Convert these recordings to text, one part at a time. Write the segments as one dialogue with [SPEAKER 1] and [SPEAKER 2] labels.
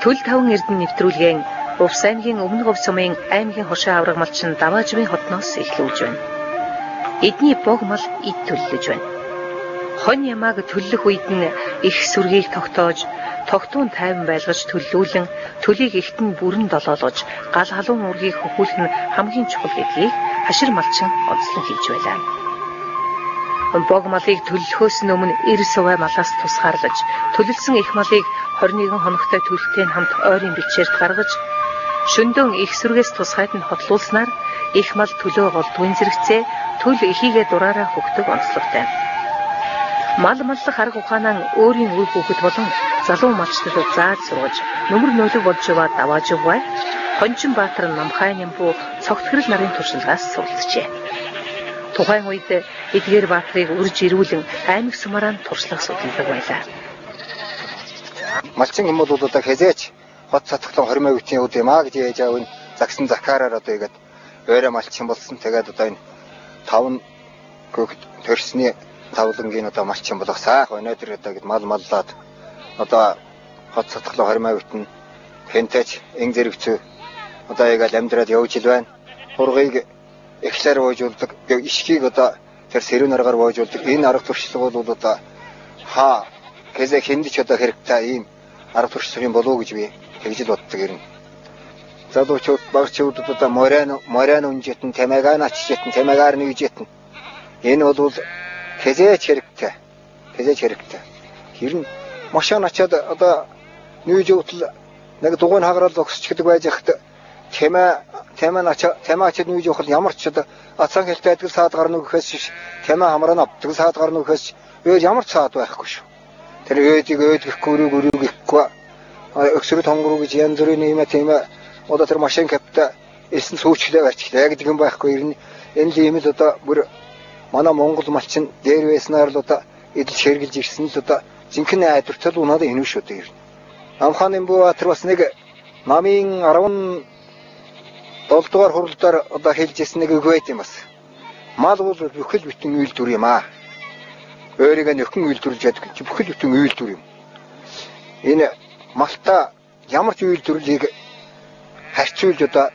[SPEAKER 1] Төл таван эрдэнэ нэвтрүүлгийн Увс аймгийн Өмнөг Увс сумын аймгийн хошоо авраг малчин Даваажвын хотноос эхлүүлж байна. Эдний бог мал эд төллөж байна. Хон ямааг төллөх үед нь их сүргийг тогтоож, тогтуун тайван байлгаж төллүүлэн, төлийг ихтэн бүрэн долоолгож, гал халуун үргийг хөхүүлэх нь хамгийн чухал гэдгийг хашир малчин онцлон хэлж байлаа. Бог малыг төллөхөөс өмнө эр сувай малаас тусгаарлаж, төлөлсөн их малыг 21 хоногтой төлөлтийн хамт ойрын бичээрт гаргаж, шөндөөн их сүргээс тусгайд нь хотлуулснаар их мал төлөө голдгүй зэрэгцээ төл ихийгээ дураараа хөгдөг онцлогтой. Мал маллах арга ухаанаа өөрийн үе хүүхэд болон залуу малчдад зааж сургаж, нөмөр нөлөг болж яваа Даваажвгай Хончин Баатар Намхай нэмбүү цогт хэрэл нарын туршлагаас суралцжээ. Тухайн үед Эдгээр Баатрыг үрж ирүүлэн аймаг сумараа туршлага судалдаг байлаа.
[SPEAKER 2] Малчин юм бол одоо хязгаарч хот цатглан 20 мөвтийн үд юм аа гэж яаж аав нь загсан закаараар одоо игээд өөрөө малчин болсон. Тэгээд одоо энэ 5 гүгт төрсний тавлангийн одоо малчин болох сайх өнөөдөр одоо гэд маллаад одоо хот цатглан 20 мөвтэн хэнтэч ин зэрэгцүү одоо игээл амьдраад явж ил байна. Хургийг эхлээр воожулдаг, ишгийг одоо тэр сэрүүн аргаар воожулдаг. Энэ арга туршлага бол одоо хэзээ хиндэж одоо хэрэгтэй ийм арга туршлага юм болов уу гэж би тэгж л боддог юм. Залуучууд багчуудад одоо морян унжитэн, тамагаа начжитэн, тамагаар нэгжитэн. Энэ бол хэзээч хэрэгтэй. Хэзээч хэрэгтэй. Хэрэн машин ачаад одоо нүүж явтал нэг дугуйн хагарал өгсч гэдэг байж хахад Тэмаачд нүүж явах ямар ч одоо ацан хэлтэй адил саад гарна гэхээс тэмаа хамраа авдаг саад гарна гэхээс ямар ч саад байхгүй шүү. Тэр өөдийг гэхгүй өксөрөд хонгороо гэж янз бүрийн юм одоо тэр машин капта эсэн сүүчлээ барьчихлаа гэдэг юм байхгүй. Энэ л юм л одоо бүр манай Монгол малчин дээр байснаар л одоо эдэл шэргэлж ирсэн л одоо зинхэнэ айдвартай унаад энэ шүү дээ. Намхан Нэмбүбаатар бас нэг намын 7 дугаар хурлаар одоо хэлжсэн нэг үг байт юм бас. Мал бол бүхэл бүтэн үйлдвэр юм аа. Өөрийгөө нөхөн үйлдвэрлэж яддаг бүхэл бүтэн үйлдвэр юм. Энэ малта ямар ч үйлдвэрлэлийг харьцуулж одоо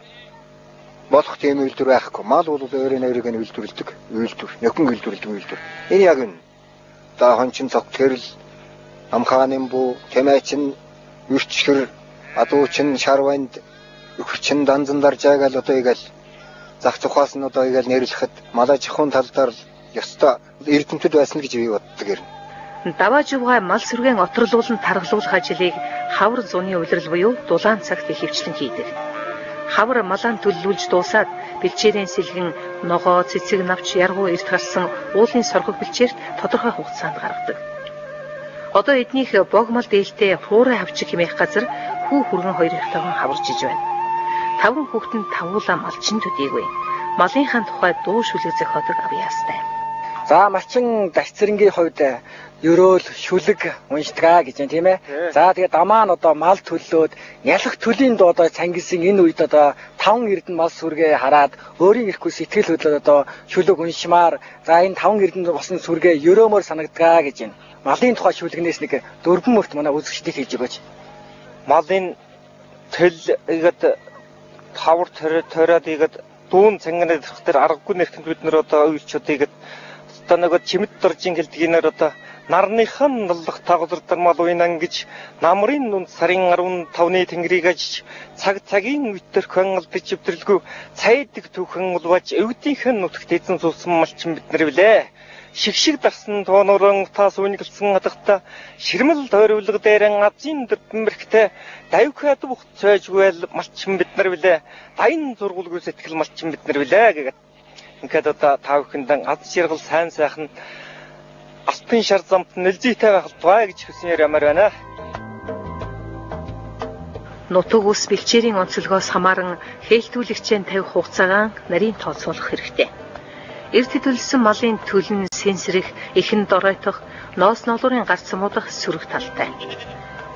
[SPEAKER 2] болох тийм үйлдвэр байхгүй. Мал бол өөрийнхөө үйлдвэрлэдэг үйлдвэр, нөхөн үйлдвэрлэдэг үйлдвэр. Энэ яг нь одоо хончин цогт хэрэл, Намхааны бүү, Тэмээчин, Үрчгэр, Адуучин, Шарванд Өвчин данзан даржаагаал одоо игээл зах зухаас нь одоо игээл нэрлэхэд малаж ахын талдаар ёстой эрдэмтэд байсан гэж би боддог юм.
[SPEAKER 1] Даваажвгай мал сүргэн отролуулан таргалуулах ажлыг хавар зуны улирал буюу дулаан цагт ихэвчлэн хийдэг. Хавар малаан төллүүлж дуусаад бэлчээрийн сэлгэн, ногоо, цэцэг навч, яргуу эрт гарсан уулын соргог бэлчээрт тодорхой хугацаанд гаргадаг. Одоо эднийх бог мал дээлтэй хуурай хавчиг хэмээх газар хүү хүргэн хоёртойгоо хаварж иж байна. Таван хүүхэнд тавуулаа малчин төдийгүй. Малынхаа тухай дуу шүлэг зохиодог авьяастай.
[SPEAKER 3] За малчин дагцэрэнгийн хувьд ерөөл шүлэг уншдаг гэж байна тийм ээ. За тэгээд дамаа нь одоо мал төллөөд ялах төлийн доо одоо цангисын энэ үед одоо 5 эрдэнэ мал сүргээ хараад өөрийн ирэхгүй сэтгэл хөдлөд одоо шүлэг уншмаар за энэ 5 эрдэнэ босон сүргээ ерөөмөр санагдгаа гэж байна. Малын тухай шүлгнээс нэг дөрвөн мөрт манай үзэгчдийг хэлж өгөөч.
[SPEAKER 4] Малын төлөд тавар төрөөд игээд дуун цанганы дээр аргагүй нэрхэнд бид нэр одоо үйлчүүд игээд одоо нэг чимэд доржин хэлдгийнээр одоо нарныхан наллах тагвардар мал уйнан гэж намрын нүнд сарын 15-ны тэнгэрийг аж цагийн үтэр хангалдаж өвдөрлгөө цайдаг түүхэн улваж өвдийнх нь нутагт эзэн суусан малчин бид нар билээ. Шигшиг дарсан тоонорон тас үнгэлсэн хадагта ширмэл тойрволго дээрэн азийн дэрбэмэрхтэй давхад бухт цойжгүй малчин бид нар билээ. Дайн зургуулгүй сэтгэл малчин бид нар билээ гэгээд Ингээд одоо та бүхэндээ аз жаргал сайн сайхан алтан шар замт нэлзийтэй байх бай гэж хүсэн ямаар байна.
[SPEAKER 1] Нутаг ус бэлчээрийн онцлогоос хамааран хээлтүүлэгчийн тавих хугацаагаа нарийн тооцоолох хэрэгтэй. Эрт төлсөн малын төлн сэнсрэх, ихэн доройтох, ноос ноолуурын гарц сумуудах сөрөг талтай.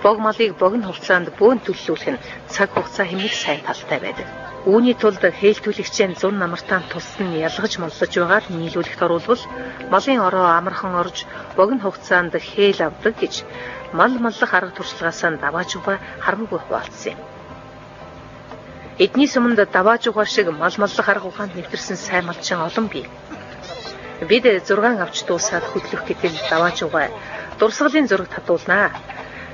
[SPEAKER 1] Бог малыг богино хугацаанд бөөн төлөвлөх нь цаг хугацаа хэмнэх сайн талтай байдаг. Үүний тулд хээлтүүлэгчийн зун намартаан туссан ялгаж моллож байгааг нийлүүлэхт орвол малын ороо амархан орж богино хугацаанд хээл авдаг гэж мал маллах арга туршлагаасаа давааж угаа харамгүй хуваалцсан юм. Эдний суманд давааж угаа шиг мал маллах арга ухаанд нэвтэрсэн сайн малчин олон бий. Бид 6 авч дуусаад хөдлөх гэтэл давааж угаа дурсгалын зураг татуулнаа.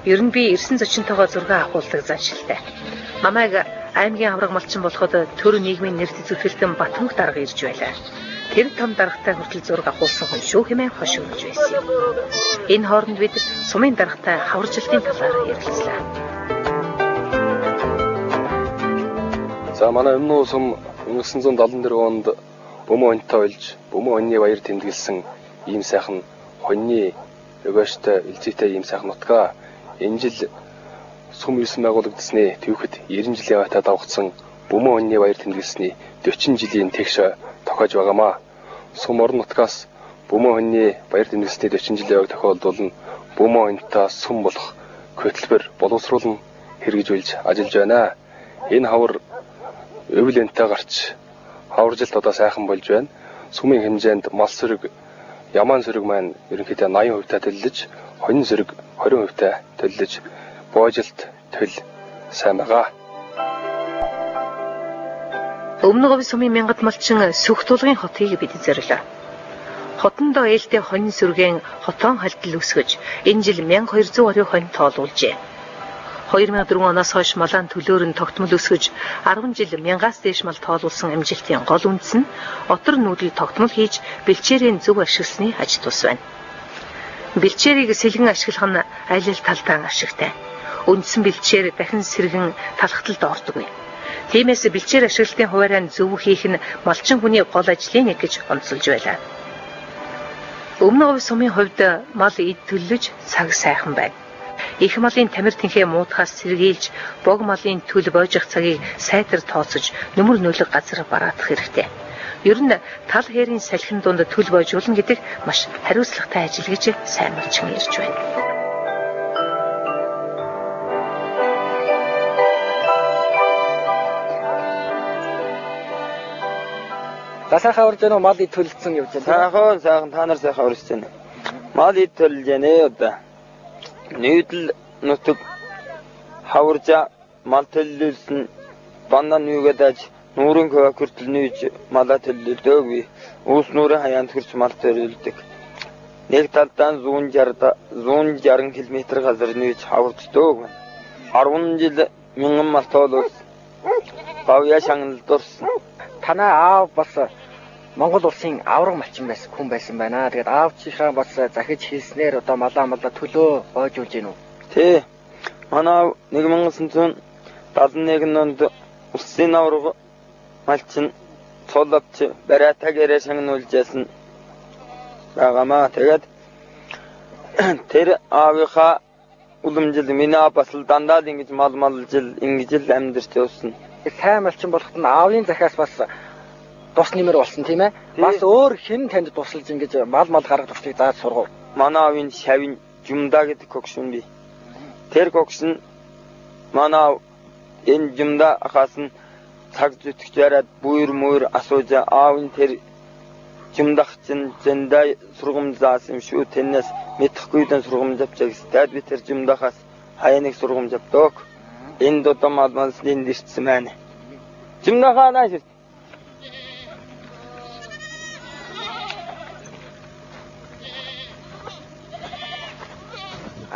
[SPEAKER 1] Ер нь би ирсэн зочинтойгоо зураг авахулдаг заншилтай. Намайг аймгийн авраг малчин болоход төр нийгмийн нэрт зүтгэлтэн Батмөх дарга ирж байлаа. Тэр том даргатай хүртэл зураг авахулсан хүн шүү хэмээн хошигдож байсан юм. Энэ хооронд бид сумын даргатай хаваржилтын талаар ярилцлаа.
[SPEAKER 5] За манай өмнө сум 1974 онд бөмбө онтой болж бөмбө онны баяр тэмдэглэсэн ийм сайхан хоньны өгөөштэй элзийтэй ийм сайхан нутгаа энэ жил сум юусэн байгуулагдсны төвхөд 90 жилийн хатаа давхцсан бөмбө онны баяр тэмдэглэсний 40 жилийн тэгш тохиож байгаамаа. Сум орон нутгаас бөмбө онны баяр тэмдэглэсний 40 жилийн яваг тохиолдвол нь бөмбө онтой сум болох хөтөлбөр боловсруулан хэрэгжүүлж ажиллаж байна. Энэ хавар өвлөнтэй гарч хаваржилт одоо сайхан болж байна. Сумын хэмжээнд мал сөрөг, ямаан сөрөг маань ерөнхийдөө 80% та төлөж, хонин сөрөг 20% та төлөж, боожилт төл сайн байгаа.
[SPEAKER 1] Өмнө говь сумын мянгат малчин сүх тулгын хотыг бид зориулаа. Хотондоо ээлтэй хонин сүргэн хотоон хальтал өсгөж, энэ жил 1220 хонь тоолуулжээ. 2004 оноос хойш малаан төлөөр нь тогтмол өсгөж 10 жил 1000-аас дээш мал тоолуулсан амжилтын гол үндэс нь отор нүүдэл тогтмол хийж бэлчээрийн зөв ашигласны аж тус байна. Бэлчээрийг сэлгэн ашиглах нь аль аль талдаа ашигтай. Үндсэн бэлчээр дахин сэргэн талхталд ордоггүй. Тиймээс бэлчээр ашиглалтын хуваараа зөв хийх нь малчин хүний гол ажлын нэг гэж онцолж байлаа. Өмнө говь сумын хувьд мал эд төлөж цаг сайхан байна. Их малын тамир тэнхээ муудахаас сэргийлж, бог малын төл боожих цагийг сайтар тооцож, нөмөр нөлөг газар бараадах хэрэгтэй. Ер нь тал хээрийн салхин дунд төл боожуулна гэдэг маш хариуцлагатай ажил гэж сайн малчин ярьж байна.
[SPEAKER 3] За сайхан урж байна уу? Мал ид төлөлдсөн явж байна.
[SPEAKER 6] Сайхан та нар сайхан урж байна. Мал ид төлж байна одоо. Нийтэл нутаг хаваржа мал төлөлсөн банна нүгэдэж нуурын хөө хүртэл нүүж мала төлөлдөг би уус нуурын хаяанд хүрч мал төлөлдөг. Нэг талдаа 160 км газар нүүж хаварждаг. 10 жил 1000 мал тоолсон. Бавья шагналд орсон.
[SPEAKER 3] Танай аав бас Монгол улсын авраг малчин хүн байсан байна. Тэгээд аавчийнхаа бас захиж хийснээр одоо малаа төлөө боожуулж гин үү?
[SPEAKER 6] Тий. Манай 1971 онд улсын авраг малчин цоловч бараатагаараа шагнуулж яасан байгаамаа. Тэгээд тэр аавынхаа уламжил миний бас л дандаа ингэж мал жил ингэж л амьдарч явсан.
[SPEAKER 3] Сайн малчин болоход нь аавын захиас бас тус нэмэр болсон тийм ээ. Бас өөр хэн танд туслаж ингэж мал гаргах туршлагыг зааж сургав.
[SPEAKER 6] Манай аавын шавын жумда гэдэг когшин би. Тэр когшин манай энэ жумда ахаас нь цаг зүтгэж яриад бүүр асууж аавын тэр жумдах чинь зэндээ сургамж заасан юм шүү. Тэрнээс мэдхгүйдэн сургамж авчаа гэсэн. Тэгэд би тэр жумдахаас хаяныг сургамж авдаг. Энэ дото малмалсын дэрчсэн байна. Жумдахаа нааш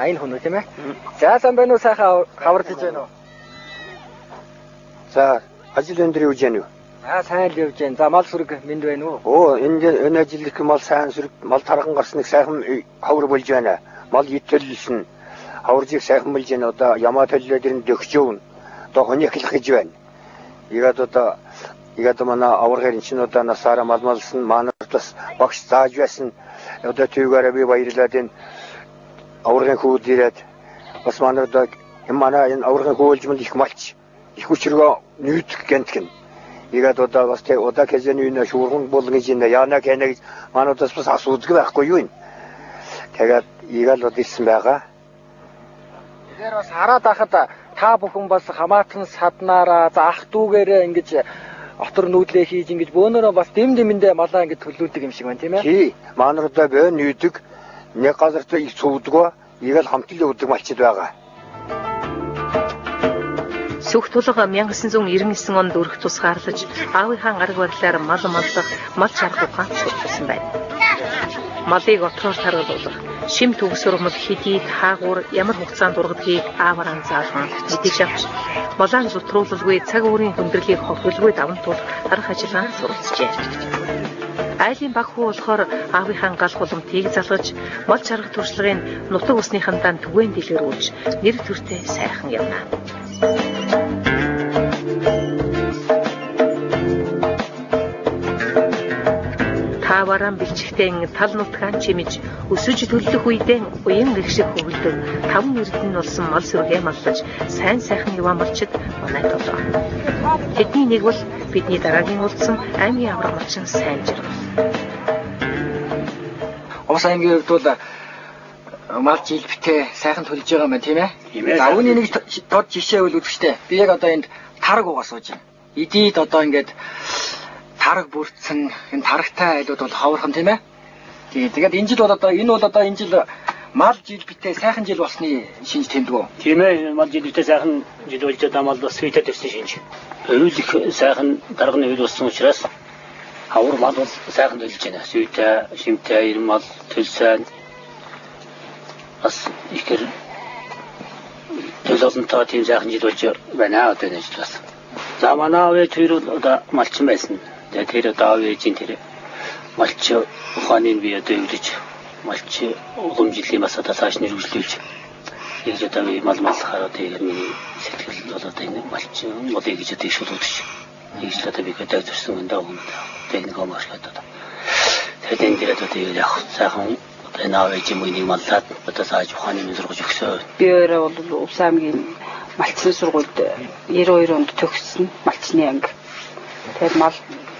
[SPEAKER 3] энэ хүн үү тийм ээ. За сайн байна уу? Сайхан хаварлаж байна уу?
[SPEAKER 7] За ажил өндөр явж байна уу?
[SPEAKER 3] Сайн л явж байна. За мал сүрэг мэнд байна уу?
[SPEAKER 7] Энэ ажил их мал сайн сүрэг мал тархан гарсныг сайхан хавар болж байна. Мал итэлсэн хаваржийг сайхан болж байна. Одоо ямаа төлөлөд ирэн дөгч явна. Одоо хоний эхлэх гэж байна. Игээд одоо Тэгээд манай аваргын чинь одоо насаараа малмалсан манайд бас багш зааж байсан. Одоо түүгээрээ би баярлаад энэ аваргын хүүд ирээд бас манайд манай энэ аваргын хүүлжмэнд их малч их хүчрэгөө нүйдэх гэнтгэн. Тэгээд одоо бас тэг удаа хэзээ нэ шуурган болгож энэ яана гэнэ гэж манайдаас бас асуудаг байхгүй юу. Тэгээд игээл бол ирсэн байгаа.
[SPEAKER 3] Тэгэхээр бас хараад байхад та бүхэн бас хамаатан саднаараа за ах дүүгээрээ ингэж отор нүүдлээ хийж ингэж бөөнөрөө бас дэмдэндээ малаа ингэж төлөвлөдөг юм шиг байна тийм ээ.
[SPEAKER 7] Тий. Манайдаа бөө нүйдэг нэг газартаа их цувдгаа игээл хамтлан өгдөг малчид байгаа.
[SPEAKER 1] Сүх тулга 1999 онд өрх тусгаарлаж аавынхаа гараг барилаар мал маллах, мал чарах ухаан сурталсан байна. Малыг отроор таргалуулах, шим төгс ургамал хэдий хаагуур ямар хугацаанд ургадгийг аавар анзаалган мэдээж авч малаан зутруулалгүй цаг уурын хүндрэлийг хохирлгүй даван туулах арга ажиллагаанд суралцжээ. Айлын баг хүү болохоор аавынхаа гал хуламтыг залгаж мал чарах туршлагын нутаг усныхандаа түгээн дэлгэрүүлж нэр төртэй сайхан явна. Таваран бэлчгтэн тал нутгаан чимэж өсөж төлөх үедээ уян гэгшиг хөвөлдөг 5 эрдэнэ болсон мал сүргээ маллаж сайн сайхан яваа малчид манай толгой. Тэдний нэг бол бидний дараагийн улдсан аймгийн авраг малчин сайн жаргал.
[SPEAKER 3] Ус аймгийн хувьд бол мал жилбитээ сайхан төлж байгаа юм байна тийм ээ. За үүний нэг тод жишээ бол үзэжтэй. Би яг одоо энд тараг угаа сууж байна. Эдийд одоо ингээд тараг бүрдсэн энэ тарагтай айлууд бол ховорхон тийм ээ. Тэгээд энэ жил бол одоо энэ жил мал жилбитээ сайхан жил болсны шинж тэмдэг үү?
[SPEAKER 8] Тийм ээ, мал жилбитээ сайхан жил болж байгаа мал бас сүйтэй төссөн шинж. Өвөл их сайхан дарганы өвөл болсон учраас хавар мал бол сайхан төлж байна. Сүйтэй, шимтэй, ирэн мал төлсөн бас ихэр төлөвлөнтэй тийм сайхан жил болж байна одоо энэ жил бас. За манай өвөө тэр одоо малчин байсан. Тэгээд тэр одоо өвөөжийн тэр малч ухааныг би одоо өвлөж малч уламжлалын бас одоо цааш нэрвэжлүүлж ингэж одоо би мал малхаар одоо миний сэтгэл бол одоо энэ малч модыг гэж одоо шулуудаж ингэж одоо би гэдэг төрсөн энэ даа техник omаш гэдэг. Тэгээд энэ дээр одоо яг сайхан энэ өвөөжийн миний маллаад одоо цааш ухааныг сургаж өгсөн.
[SPEAKER 9] Би өөрөө бол Увс аймгийн малчны сургуульд 92 онд төгссөн малчны анги. Тэгээд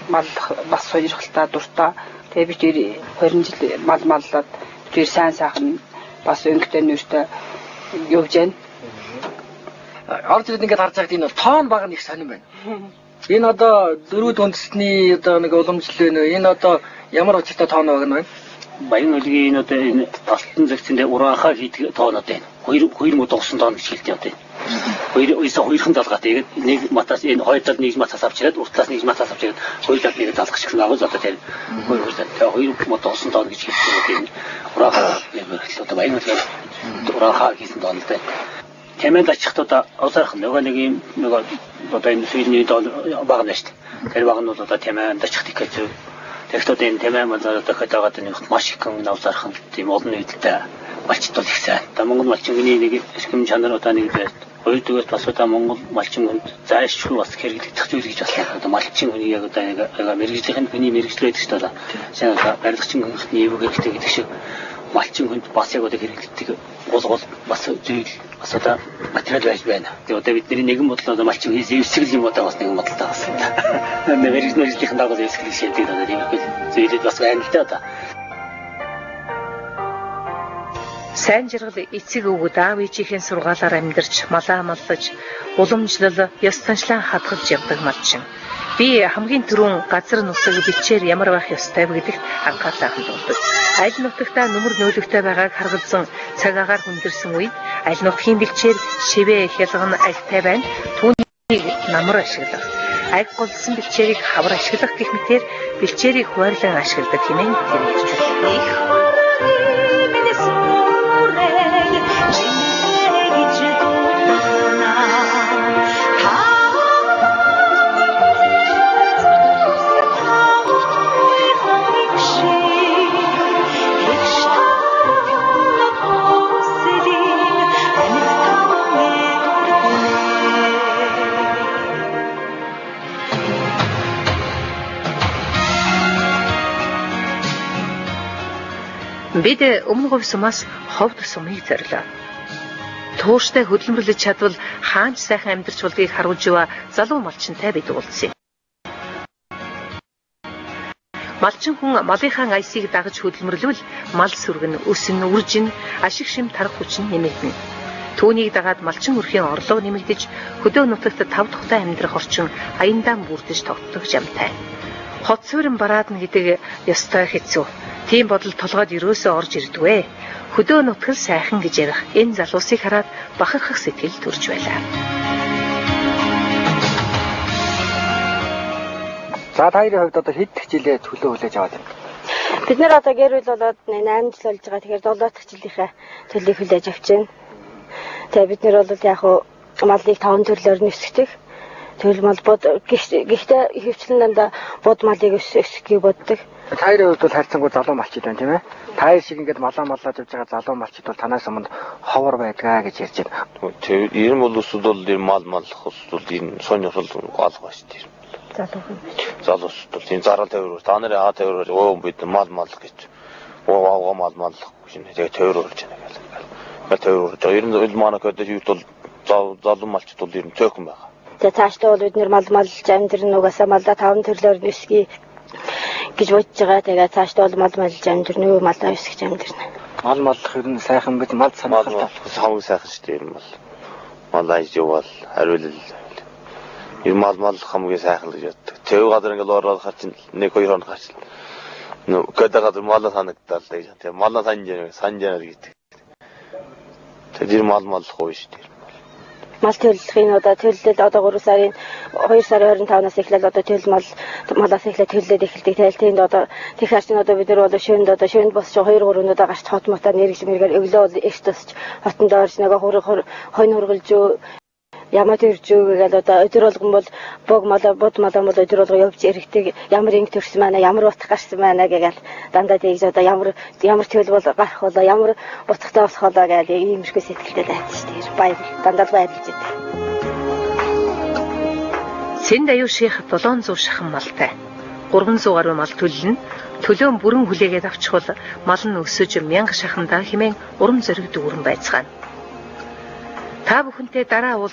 [SPEAKER 9] мал бас сойрхолтой дуртай. Тэгээд би тэр 20 жил мал маллаад тэр сайн сайхан бас өнгөтэй нэртэй явж байна.
[SPEAKER 3] Орж ирээд ингээд харж байхад энэ тоон баг нэг сонирн байна. Энэ одоо дөрвөд үндэсний одоо нэг уламжлал вэ? Энэ одоо ямар учиртай тоон баг нь вэ?
[SPEAKER 8] Баян үлгийн одоо энэ алтан зэгцэндээ ураахаа хийдэг тоонод байна. 2,000 тонн гэж хэлдэг одоо. Хоёрхан далгаатай нэг матаас энэ хоёр тал нэг матаас авчираад уртлаас нэг матаас авчираад хоёр тал нэг далгах шиг наваа одоо тэр 2,000 тонн гэж хэлдэг энэ ураахаа нэмэрлээ одоо баян үлгийн ураахаа хийсэн тоон л дээ. Тэмээд очихд одоо уусарах нөгөө нэг юм нөгөө одоо энэ сүйний баг нь шүү дээ. Тэр баг нь бол одоо тэмээд очихд их хэцүү. Тэгэхдээ энэ тэмээ мазаа дахиад байгаа нэг маш их хүн навсархан тийм олон нийтэд малчд бол их сайн. Одоо Монгол малчин хүний нэг эсхэм чанар одоо нэг байд. Хоёрдугаар бас одоо Монгол малчин хүнд зайлшгүй бас хэрэглэгдэх зүйл гэж байна. Одоо малчин хүний яг одоо нэг мэрэгжлийн хүний мэрэгчлээд шүү дээ. Сайн одоо барилгачин хүний эвгэгтэй гэдэг шиг малчин хүнд бас яг одоо хэрэглэгдэх гол бас зүйл бас одоо материал байж байна. Тэгээ одоо бидний нэгэн бодлоо одоо малчин хийсэн эсрэг юм одоо бас нэгэн бодлоо бас. Мэрэгжлийн дагуу эсрэг шийдээд одоо тийм зүйлүүд бас байна л дээ одоо.
[SPEAKER 1] Сайн жаргал эцэг өвгөд аав ээжийнхээ сургаалаар амьдарч малаа маллаж уламжлал ёс заншлаа хадгалж явдаг малчин. Би хамгийн түрүүн газар нутаг бичээр ямар байх ёстой вэ гэдэгт анхаарлаа хандуулдаг. Аль нутагтаа нүмер нөөлөгтэй байгааг харгалзан цагаагаар хүндэрсэн үед аль нутгийн бэлчээр шивээ хялган альтай байна. Түүнийг намар ашиглах. Аг голсон бэлчээрийг хавар ашиглах гэх мэтээр бэлчээрийг хуваарлан ашигладаг хэмээн хэлж байна. Бид өмнө говь сумаас ховд сумыг зорилоо. Тууштай хөдөлмөрлөж чадвал хаанч сайхан амьдарч болдгийг харуулж байгаа залуу малчинтай бид уулзъя. Малчин хүн малынхаа аясыг дагаж хөдөлмөрлөвл мал сүргэн, өсөн, үржин, ашиг шим тарх хүч нь нэмэгдэнэ. Түүнийг дагаад малчин өрхийн орлого нэмэгдэж, хөдөө нутагт тав тухтай амьдрах орчин аяндаа бүрдэж тогтдог жамтай. Хот суурин бараадна гэдэг ёстой хэцүү. Тийм бодол толгойд ерөөсөө орж ирдвэ. Хөдөө нутгал сайхан гэж ярих энэ залуусыг хараад бахархах сэтгэл төрж байлаа.
[SPEAKER 3] За таарийн хувьд одоо хэд дэх жилээ төлөө хүлээж аваад байна?
[SPEAKER 10] Бид нэр одоо гэр бүл болоод 8 жил болж байгаа. Тэгэхээр 7 дахь жилийнхээ төлийг хүлээж авч байна. Тэгээ бид нэр бол яг малыг 5 төрлөөр нь өсгөх. Төрөл мал бод гэхдээ хөвчлэн дандаа бод малыг өсгөхийг боддог.
[SPEAKER 3] Таарийн хувьд бол харьцангуй залуу малчид байна тийм ээ. Таар шиг ингээд малаа явж байгаа залуу малчид бол танаас өмнө ховор байдгаа гэж ярьж байна.
[SPEAKER 11] Тэр ер нь бол өсвөл мал өсвөл энэ сонь өсвөл алга шүү дээ. Залуус бол тийм зарал тойроо та нарын аа тойроо бид мал гэж мал гэж нэг тойроо болж байна гэл. Тойроо ер нь манай көдөж юу бол залуу малчд бол ер нь цөөхөн байгаа.
[SPEAKER 10] Тэгээ цаашдаа бол бид нэр мал амдэрн угаасаа малда 5 төрлөөр өсгий гэж бодож байгаа. Тэгээ цаашдаа бол мал амдэрн малдаа өсгөж амдэрнэ.
[SPEAKER 3] Маллах ер нь сайхан гэж мал санахад
[SPEAKER 11] хамаг сайхан шүү дээ ер нь бол. Мал аживал хариулал мал хамгийн сайхан гэж боддог. Тэв газар ингээд ороод гарч 1-2 хоног гарч. Гэдэг газар мал санагдал гэж. Тэгээ мал санжаа гэдэг. Тэр мал хоо шүү дээ.
[SPEAKER 10] Мал төлөлхийн одоо төлөлд одоо 3 сарын 2 сарын 25-наас эхлээд одоо төлөл малаас эхлээд төлөлөд эхэлдэг. Тэгэл тэнд одоо тех харчин одоо бид нар бол шөөнд босч 2-3 өнөдөө гарч хот мотоо нэргэж мэргээр өглөө бол эрт тусч хотонд орж нэг хойно хургалж ямаа төржөө гэдэг одоо өдөр болгон бол бод малаа бол өдөр болго явж эрэхтэй ямар инг төрсөн байна ямар утга гарсан байна гэгээл дандаа тэгж одоо ямар төлөв бол гарах болоо ямар утгатай болох болоо гэдэг иймэрхүү сэтгэлтэй байдаг шүү дээ. Баяр дандаа баярлж байдаг.
[SPEAKER 1] Сэнд аюу ших 700 шахан малтай 300 гаруй мал төлөлн төлөөн бүрэн хүлээгээд авчихвал мал нь өсөж 1000 шахандаа хэмээн урам зориг дүүрэн байцгаана. Та бүхэнтэй дараа